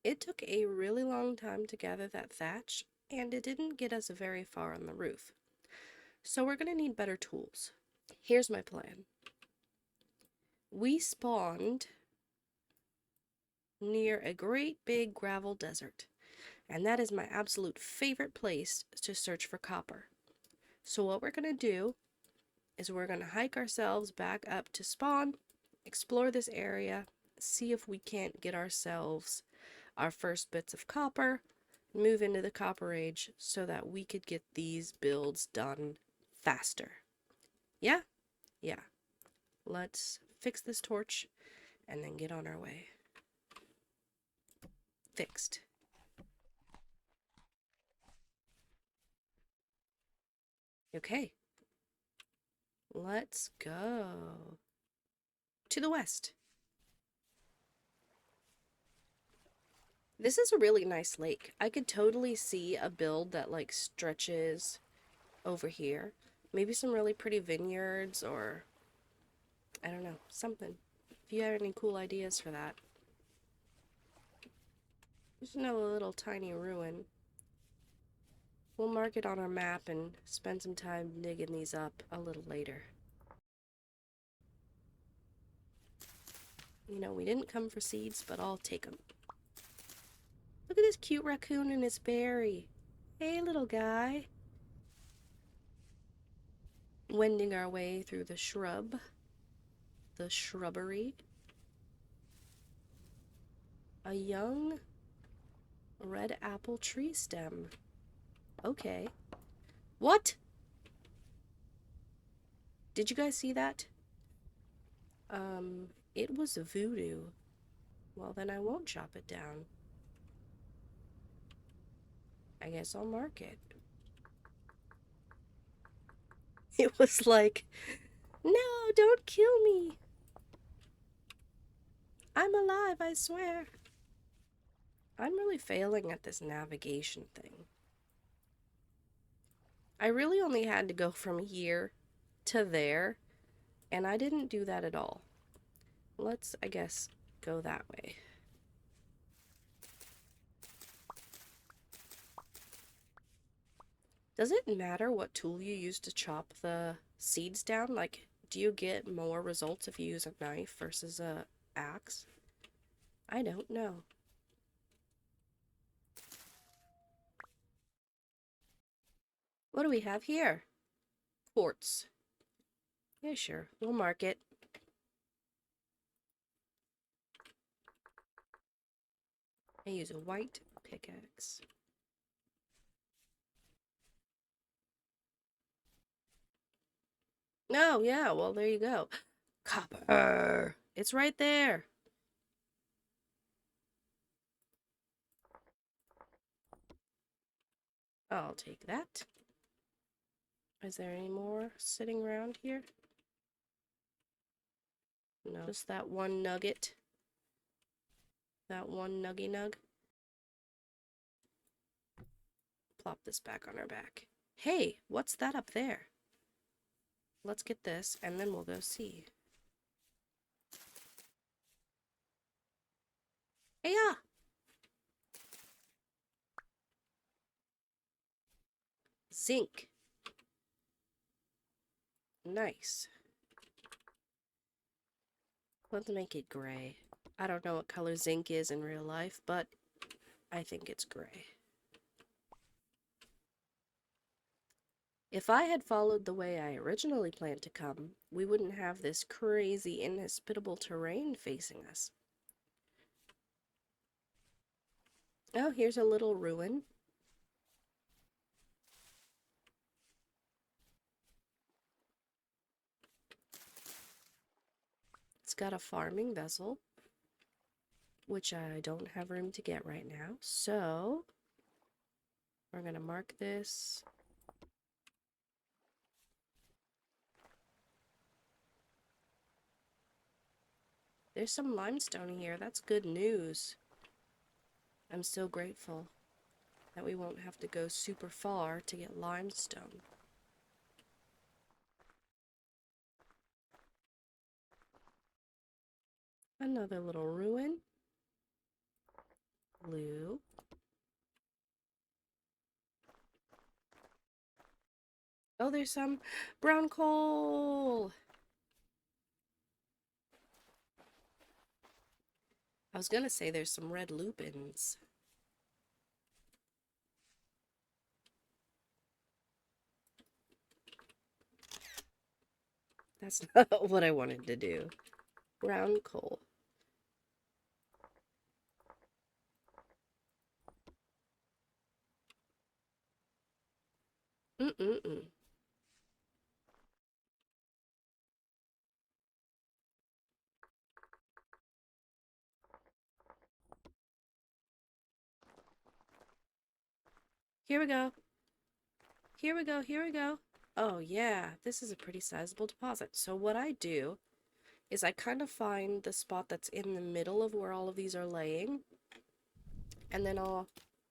It took a really long time to gather that thatch, and it didn't get us very far on the roof. So we're going to need better tools. Here's my plan. We spawned near a great big gravel desert, and that is my absolute favorite place to search for copper. So what we're going to do is we're going to hike ourselves back up to spawn, explore this area, see if we can't get ourselves our first bits of copper, move into the copper age so that we could get these builds done faster. Yeah? Yeah. Let's fix this torch and then get on our way. Fixed. Okay. Let's go to the west. This is a really nice lake. I could totally see a build that like stretches over here. Maybe some really pretty vineyards or I don't know, something. If you have any cool ideas for that. There's another little tiny ruin. We'll mark it on our map and spend some time digging these up a little later. You know, we didn't come for seeds, but I'll take them. Look at this cute raccoon and his berry. Hey, little guy. Wending our way through the shrubbery. A young red apple tree stem. Okay. What? Did you guys see that? It was voodoo. Well, then I won't chop it down. I guess I'll mark it. It was like, no, don't kill me. I'm alive, I swear. I'm really failing at this navigation thing. I really only had to go from here to there, and I didn't do that at all. Let's, I guess, go that way. Does it matter what tool you use to chop the seeds down? Like, do you get more results if you use a knife versus a axe? I don't know. What do we have here? Quartz. Yeah, sure. We'll mark it. I use a white pickaxe. Oh, yeah, well, there you go. Copper. It's right there. I'll take that. Is there any more sitting around here? No, just that one nugget. That one nuggy nug. Plop this back on our back. Hey, what's that up there? Let's get this, and then we'll go see. Hey, yeah! Zinc. Nice. Let's make it gray. I don't know what color zinc is in real life, but I think it's gray. If I had followed the way I originally planned to come, we wouldn't have this crazy, inhospitable terrain facing us. Oh, here's a little ruin. It's got a farming vessel, which I don't have room to get right now, so we're going to mark this. There's some limestone here. That's good news. I'm so grateful that we won't have to go super far to get limestone. Another little ruin. Blue. Oh, there's some brown coal. I was gonna say there's some red lupins. That's not what I wanted to do. Brown coal. Mm-mm-mm. Here we go. Here we go. Here we go. Oh, yeah. This is a pretty sizable deposit. So what I do is I kind of find the spot that's in the middle of where all of these are laying, and then I'll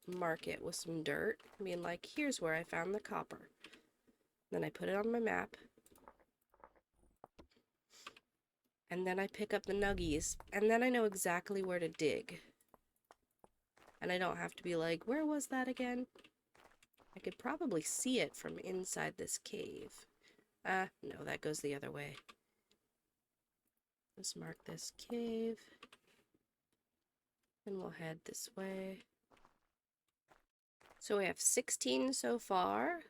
mark it with some dirt, being like, here's where I found the copper. Then I put it on my map, and then I pick up the nuggies, and then I know exactly where to dig. And I don't have to be like, where was that again? I could probably see it from inside this cave. No, that goes the other way. Let's mark this cave. And we'll head this way. So we have 16 so far.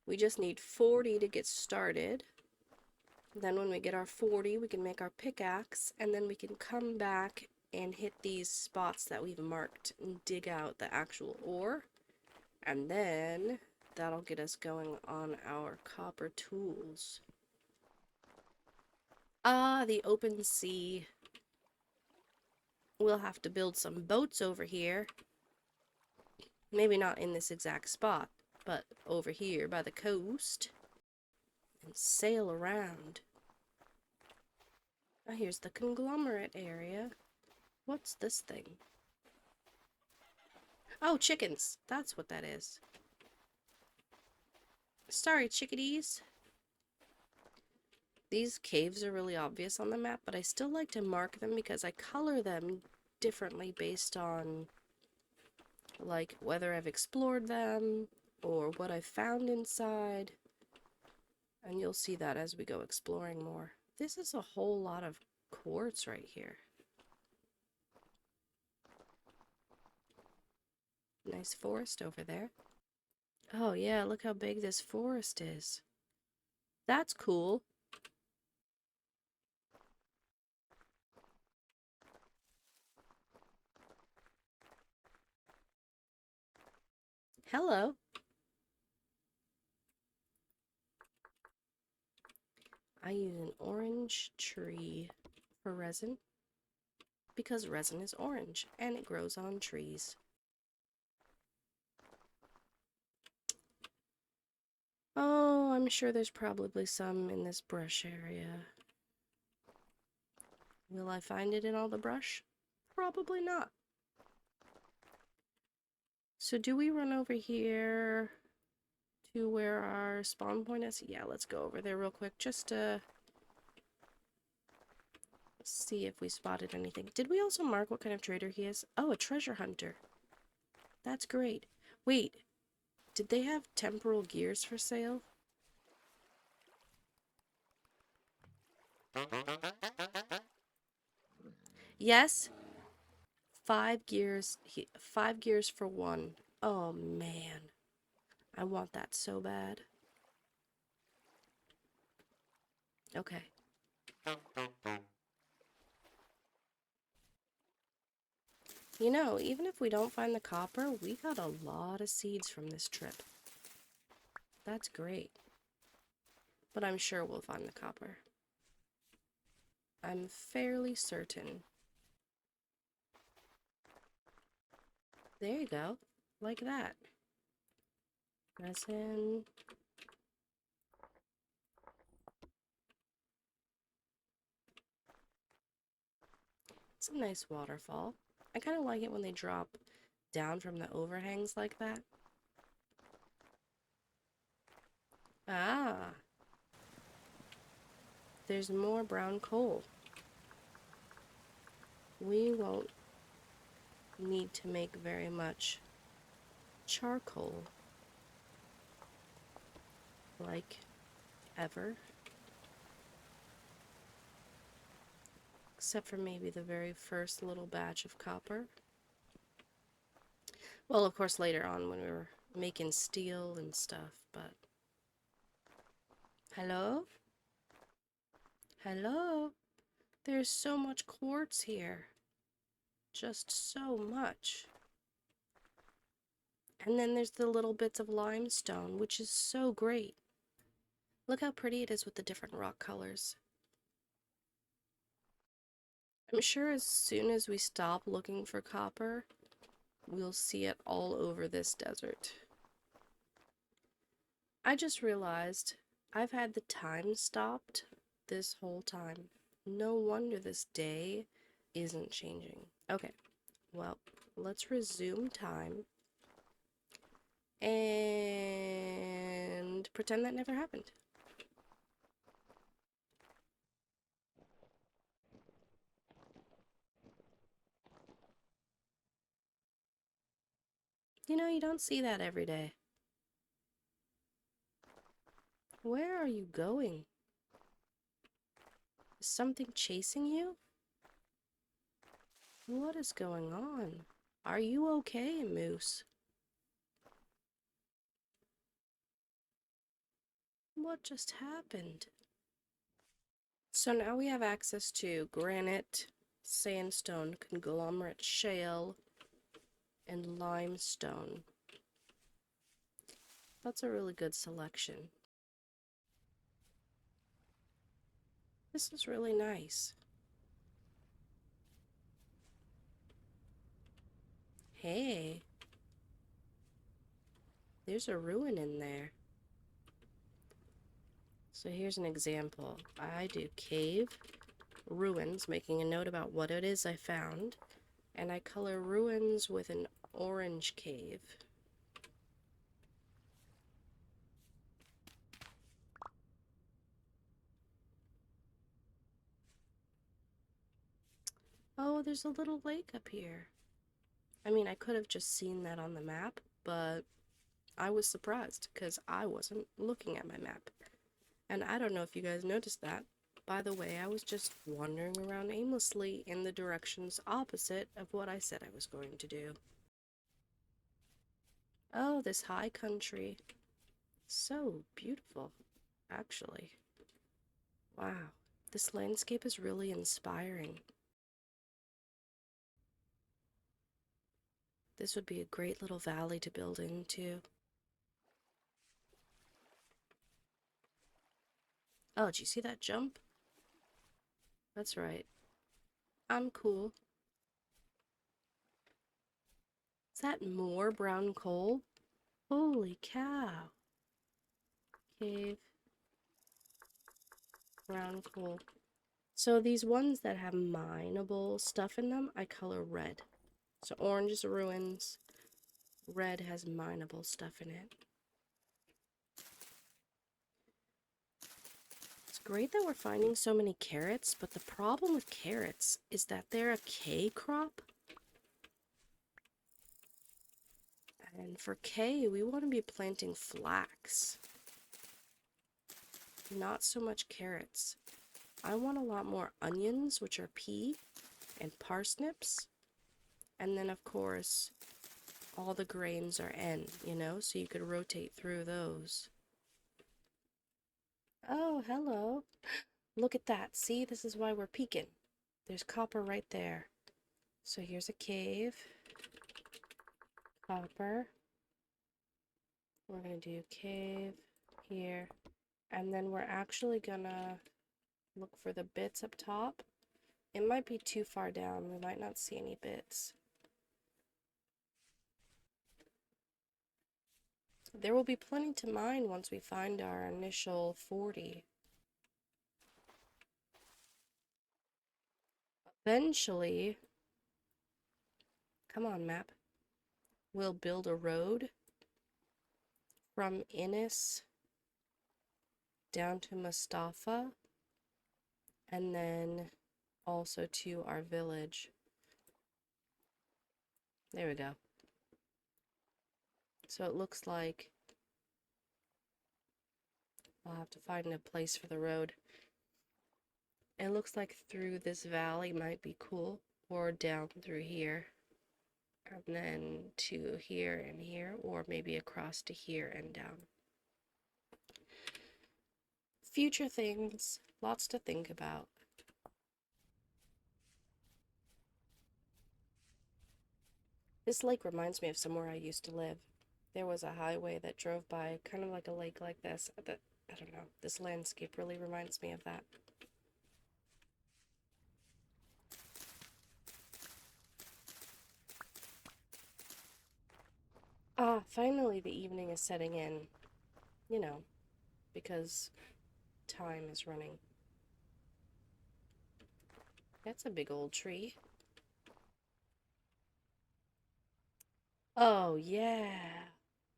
We just need 40 to get started. Then when we get our 40, we can make our pickaxe, and then we can come back and hit these spots that we've marked and dig out the actual ore. And then that'll get us going on our copper tools. Ah, the open sea. We'll have to build some boats over here. Maybe not in this exact spot, but over here by the coast. And sail around. Ah, here's the conglomerate area. What's this thing? Oh, chickens. That's what that is. Sorry, chickadees. These caves are really obvious on the map, but I still like to mark them because I color them differently based on, like, whether I've explored them or what I've found inside. And you'll see that as we go exploring more. This is a whole lot of quartz right here. Nice forest over there. Oh yeah, look how big this forest is. That's cool. Hello. I use an orange tree for resin because resin is orange and it grows on trees. Oh, I'm sure there's probably some in this brush area. Will I find it in all the brush? Probably not. So do we run over here to where our spawn point is? Yeah, let's go over there real quick just to see if we spotted anything. Did we also mark what kind of trader he is? Oh, a treasure hunter. That's great. Wait, did they have temporal gears for sale? Yes. 5 gears. 5 gears for one. Oh man, I want that so bad. Okay. You know, even if we don't find the copper, we got a lot of seeds from this trip. That's great. But I'm sure we'll find the copper. I'm fairly certain. There you go. Like that. Resin. It's a nice waterfall. I kind of like it when they drop down from the overhangs like that. Ah. There's more brown coal. We won't need to make very much charcoal, like ever. Except for maybe the very first little batch of copper. Well, of course, later on when we were making steel and stuff, but... Hello? Hello? There's so much quartz here. Just so much. And then there's the little bits of limestone, which is so great. Look how pretty it is with the different rock colors. I'm sure as soon as we stop looking for copper, we'll see it all over this desert. I just realized I've had the time stopped this whole time. No wonder this day isn't changing. Okay, well, let's resume time and pretend that never happened. You know, you don't see that every day. Where are you going? Is something chasing you? What is going on? Are you okay, Moose? What just happened? So now we have access to granite, sandstone, conglomerate shale, and limestone. That's a really good selection. This is really nice. Hey, there's a ruin in there. So here's an example. I do cave ruins, making a note about what it is I found, and I color ruins with an orange cave. Oh, there's a little lake up here. I mean, I could have just seen that on the map, but I was surprised because I wasn't looking at my map. And I don't know if you guys noticed that. By the way, I was just wandering around aimlessly in the directions opposite of what I said I was going to do. Oh, this high country. So beautiful, actually. Wow, this landscape is really inspiring. This would be a great little valley to build into. Oh, did you see that jump? That's right. I'm cool. Is that more brown coal? Holy cow. Cave. Brown coal. So these ones that have mineable stuff in them, I color red. So orange is ruins. Red has mineable stuff in it. It's great that we're finding so many carrots, but the problem with carrots is that they're a K crop. And for K, we want to be planting flax. Not so much carrots. I want a lot more onions, which are P, and parsnips. And then, of course, all the grains are N, you know, so you could rotate through those. Oh, hello. Look at that. See, this is why we're peeking. There's copper right there. So here's a cave. Copper. We're going to do cave here. And then we're actually going to look for the bits up top. It might be too far down. We might not see any bits. There will be plenty to mine once we find our initial 40. Eventually, come on, map, we'll build a road from Innis down to Mustafa, and then also to our village. There we go. So it looks like I'll have to find a place for the road. It looks like through this valley might be cool, or down through here, and then to here and here, or maybe across to here and down. Future things, lots to think about. This lake reminds me of somewhere I used to live. There was a highway that drove by, kind of like a lake like this. I don't know, this landscape really reminds me of that. Ah, finally the evening is setting in. You know, because time is running. That's a big old tree. Oh, yeah.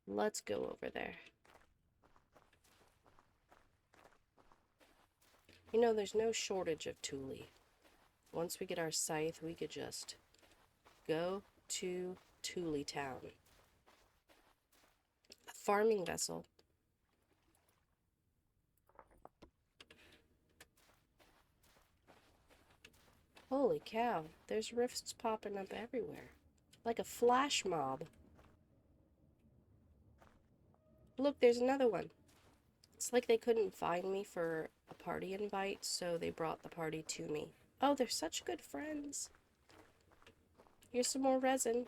Let's go over there. You know, there's no shortage of Thule. Once we get our scythe, we could just go to Thule Town. A farming vessel. Holy cow, there's rifts popping up everywhere. Like a flash mob. Look, there's another one. It's like they couldn't find me for a party invite, so they brought the party to me. Oh, they're such good friends. Here's some more resin.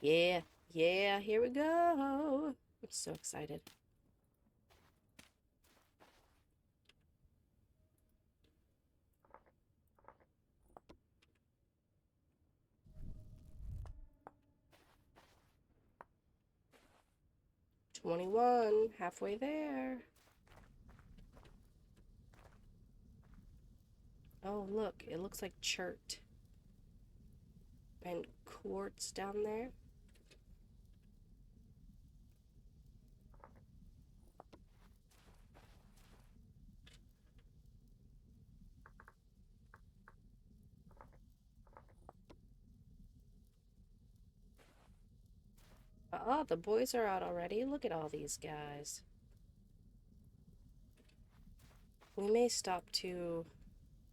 Yeah, yeah, here we go. I'm so excited. $21, halfway there. Oh, look, it looks like chert and quartz down there. Oh, the boys are out already. Look at all these guys. We may stop to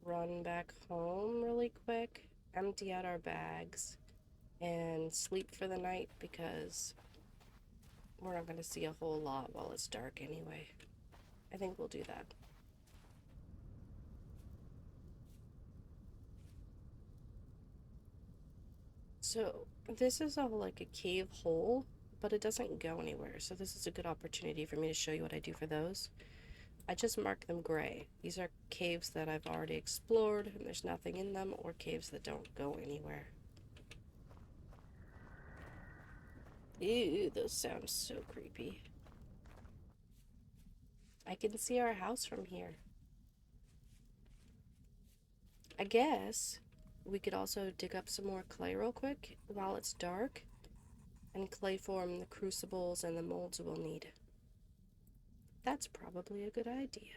run back home really quick, empty out our bags, and sleep for the night because we're not going to see a whole lot while it's dark anyway. I think we'll do that. So, this is like a cave hole, but it doesn't go anywhere. So this is a good opportunity for me to show you what I do for those. I just mark them gray. These are caves that I've already explored and there's nothing in them, or caves that don't go anywhere. Ew, those sound so creepy. I can see our house from here. I guess we could also dig up some more clay real quick while it's dark and clay form the crucibles and the molds we'll need. That's probably a good idea.